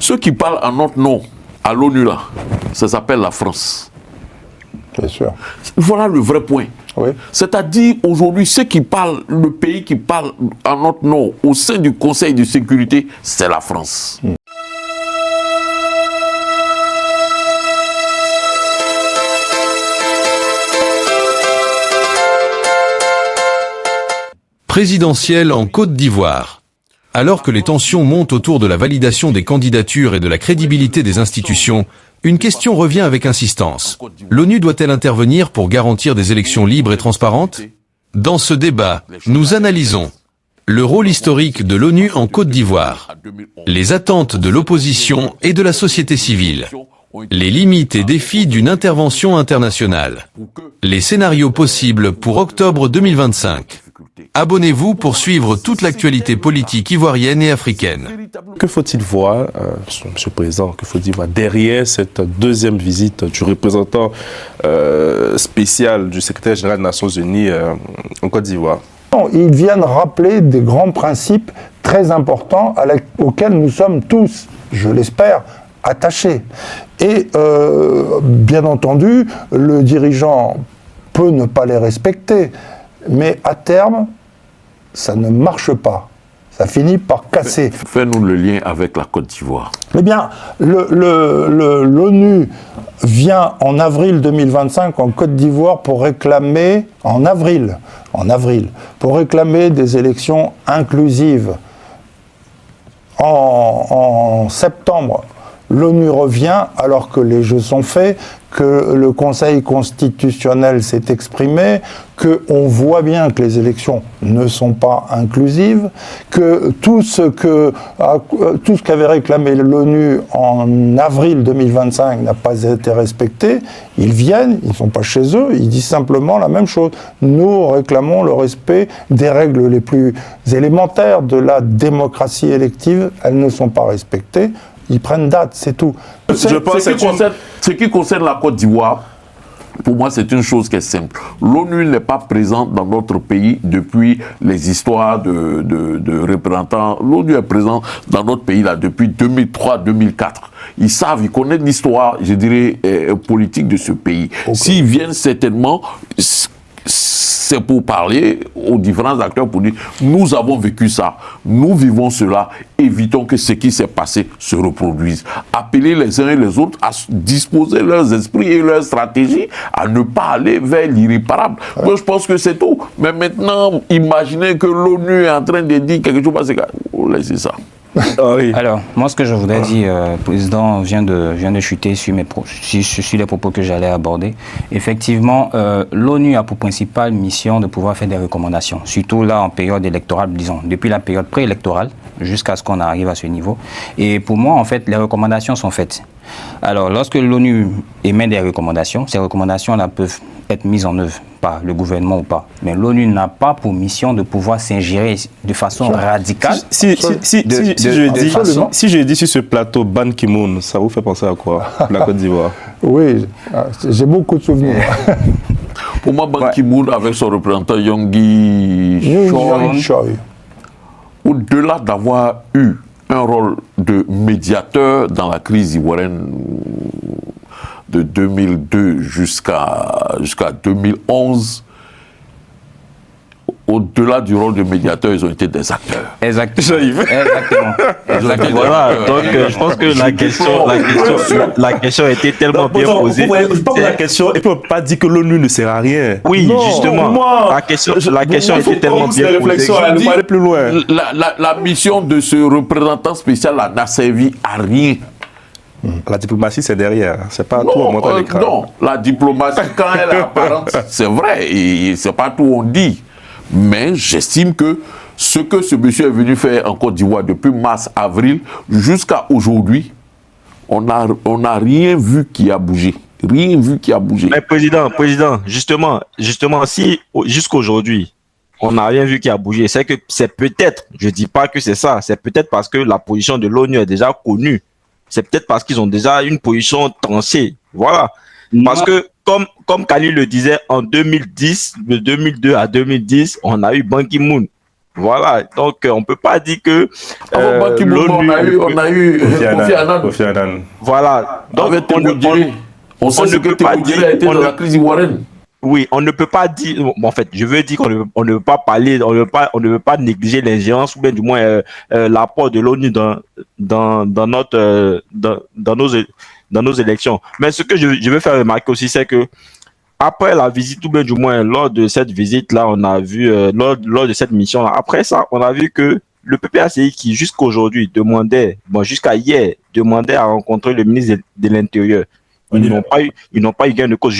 Ceux qui parlent en notre nom à l'ONU, là, ça s'appelle la France. Bien sûr. Voilà le vrai point. Oui. C'est-à-dire, aujourd'hui, ceux qui parlent, le pays qui parle en notre nom au sein du Conseil de sécurité, c'est la France. Présidentielle en Côte d'Ivoire. Alors que les tensions montent autour de la validation des candidatures et de la crédibilité des institutions, une question revient avec insistance. L'ONU doit-elle intervenir pour garantir des élections libres et transparentes? Dans ce débat, nous analysons le rôle historique de l'ONU en Côte d'Ivoire, les attentes de l'opposition et de la société civile, les limites et défis d'une intervention internationale, les scénarios possibles pour octobre 2025. Abonnez-vous pour suivre toute l'actualité politique ivoirienne et africaine. Que faut-il voir, Monsieur le Président, que faut-il voir derrière cette deuxième visite du représentant spécial du secrétaire général des Nations Unies en Côte d'Ivoire? Ils viennent rappeler des grands principes très importants auxquels nous sommes tous, je l'espère, attachés. Et bien entendu, le dirigeant peut ne pas les respecter, mais à terme, ça ne marche pas. Ça finit par casser. Fais-nous le lien avec la Côte d'Ivoire. Eh bien, l'ONU vient en avril 2025 en Côte d'Ivoire pour réclamer, en avril, pour réclamer des élections inclusives. En septembre, l'ONU revient alors que les jeux sont faits, que le Conseil constitutionnel s'est exprimé, qu'on voit bien que les élections ne sont pas inclusives, que tout ce qu'avait réclamé l'ONU en avril 2025 n'a pas été respecté. Ils viennent, ils ne sont pas chez eux, ils disent simplement la même chose. Nous réclamons le respect des règles les plus élémentaires de la démocratie élective, elles ne sont pas respectées. Ils prennent date, c'est tout. Ce qui concerne la Côte d'Ivoire, pour moi, c'est une chose qui est simple. L'ONU n'est pas présente dans notre pays depuis les histoires de représentants. L'ONU est présente dans notre pays là depuis 2003-2004. Ils savent, ils connaissent l'histoire, je dirais, politique de ce pays. Okay. S'ils viennent certainement, c'est pour parler aux différents acteurs pour dire nous avons vécu ça, nous vivons cela, évitons que ce qui s'est passé se reproduise. Appeler les uns et les autres à disposer leurs esprits et leurs stratégies, à ne pas aller vers l'irréparable. Ouais. Moi, je pense que c'est tout. Mais maintenant, imaginez que l'ONU est en train de dire quelque chose, laissez ça. Ah oui. Alors, moi, ce que je voudrais dire, le président vient de chuter sur les propos que j'allais aborder. Effectivement, l'ONU a pour principale mission de pouvoir faire des recommandations, surtout là en période électorale, disons, depuis la période préélectorale jusqu'à ce qu'on arrive à ce niveau. Et pour moi, en fait, les recommandations sont faites. Alors, lorsque l'ONU émet des recommandations, ces recommandations-là peuvent être mises en œuvre par le gouvernement ou pas. Mais l'ONU n'a pas pour mission de pouvoir s'ingérer de façon radicale. Si je dis sur ce plateau Ban Ki-moon, ça vous fait penser à quoi, la Côte d'Ivoire? Oui, j'ai beaucoup de souvenirs. Pour moi, Ban Ki-moon avec son représentant Yonggi Choi, au-delà d'avoir eu un rôle de médiateur dans la crise ivoirienne de 2002 jusqu'à 2011, au-delà du rôle de médiateur, ils ont été des acteurs. Exactement. Voilà, donc je pense que la question a été tellement bien posée. Je pose la question et puis on ne peut pas dire que l'ONU ne sert à rien. Oui, non, justement. La question a été tellement bien posée. Aller plus loin. La mission de ce représentant spécial n'a servi à rien. La diplomatie, c'est derrière. C'est pas tout en montant l'écran. Non, la diplomatie, quand elle est apparente, c'est vrai. Et c'est pas tout on dit. Mais j'estime que ce que ce monsieur est venu faire en Côte d'Ivoire depuis mars-avril jusqu'à aujourd'hui, on n'a rien vu qui a bougé. Rien vu qui a bougé. Mais président, justement, si jusqu'aujourd'hui, on n'a rien vu qui a bougé, c'est que c'est peut-être, je dis pas que c'est ça, c'est peut-être parce que la position de l'ONU est déjà connue. C'est peut-être parce qu'ils ont déjà une position tranchée. Voilà. Parce que, comme Khalil le disait, en 2010, de 2002 à 2010, on a eu Ban Ki-moon. Voilà, donc on peut pas dire que Avant Ban Ki-moon, on a eu Kofi Annan. voilà. Donc avec Théodoré. On sait on ce ne que peut pas Théodoré dire- a été on dans ne- la crise ivoirienne. oui, on ne peut pas dire. Bon, en fait, je veux dire on ne peut pas parler, on ne veut pas négliger l'ingérence ou bien du moins l'apport de l'ONU dans notre dans nos élections. Mais ce que je veux faire remarquer aussi, c'est que après la visite, ou bien du moins lors de cette visite-là, on a vu, lors de cette mission-là, après ça, on a vu que le PPACI qui jusqu'à aujourd'hui demandait, bon, jusqu'à hier, demandait à rencontrer le ministre de l'Intérieur. Ils n'ont pas eu gain de cause,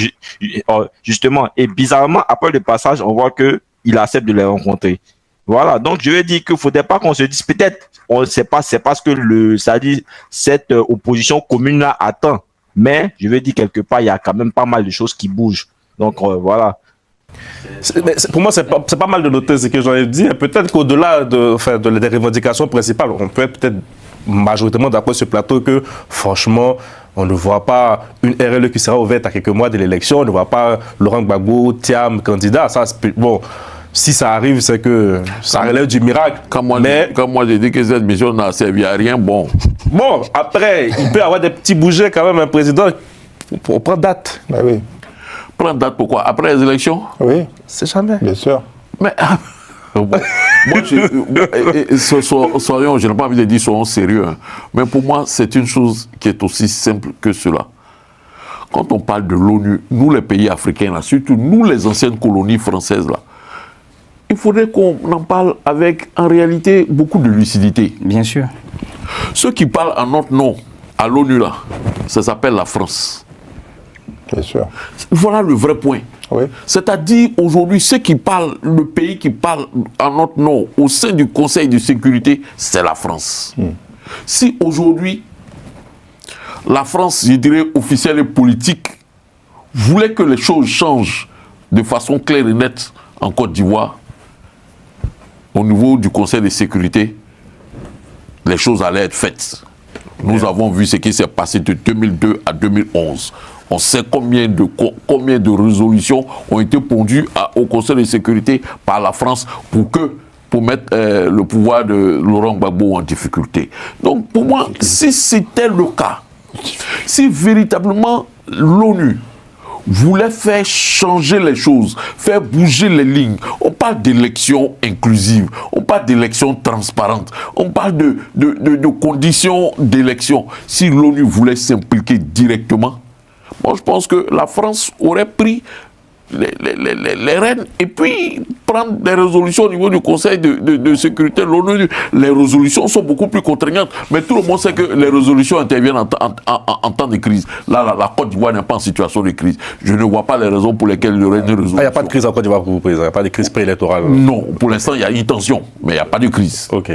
justement. Et bizarrement, après le passage, on voit que il accepte de les rencontrer. Voilà. Donc, je veux dire qu'il faudrait pas qu'on se dise, peut-être, on ne sait pas, c'est parce que ça dit, cette opposition commune-là attend. Mais, je veux dire, quelque part, il y a quand même pas mal de choses qui bougent. Donc, voilà. Pour moi, c'est pas mal de noter ce que j'en ai dit. Peut-être qu'au-delà des revendications principales, on peut être peut-être majoritairement d'accord sur ce plateau que, franchement, on ne voit pas une RLE qui sera ouverte à quelques mois de l'élection. On ne voit pas Laurent Gbagbo, Thiam, candidat. Ça, bon, si ça arrive, c'est que ça relève du miracle. Quand moi j'ai dit que cette mission n'a servi à rien, bon. Bon, après, il peut y avoir des petits bougets quand même, un président, pour prendre date. Ben oui, Prendre date pourquoi? Après les élections? oui, C'est jamais. bien sûr. Mais bon, soyons, je n'ai pas envie de dire soyons sérieux, hein. Mais pour moi, c'est une chose qui est aussi simple que cela. Quand on parle de l'ONU, nous les pays africains, là, surtout nous les anciennes colonies françaises, là, il faudrait qu'on en parle avec, en réalité, beaucoup de lucidité. Bien sûr. Ceux qui parlent en notre nom à l'ONU, là, ça s'appelle la France. Bien sûr. Voilà le vrai point. Oui. C'est-à-dire, aujourd'hui, ceux qui parlent, le pays qui parle en notre nom au sein du Conseil de sécurité, c'est la France. Si aujourd'hui, la France, je dirais, officielle et politique, voulait que les choses changent de façon claire et nette en Côte d'Ivoire, au niveau du Conseil de sécurité, les choses allaient être faites. Nous avons vu ce qui s'est passé de 2002 à 2011. On sait combien de résolutions ont été pondues au Conseil de sécurité par la France pour mettre le pouvoir de Laurent Gbagbo en difficulté. Donc pour moi, si c'était le cas, si véritablement l'ONU voulait faire changer les choses, faire bouger les lignes. On parle d'élections inclusives, on parle d'élections transparentes, on parle de conditions d'élection. Si l'ONU voulait s'impliquer directement, moi je pense que la France aurait pris les rênes et puis prendre des résolutions au niveau du Conseil de sécurité. L'ONU, les résolutions sont beaucoup plus contraignantes, mais tout le monde sait que les résolutions interviennent en temps de crise. Là, la Côte d'Ivoire n'est pas en situation de crise. Je ne vois pas les raisons pour lesquelles il y aurait une résolution. Il n'y a pas de crise en Côte d'Ivoire pour vous, président. Il n'y a pas de crise préélectorale. Non, pour l'instant, il y a une tension, mais il n'y a pas de crise. Ok.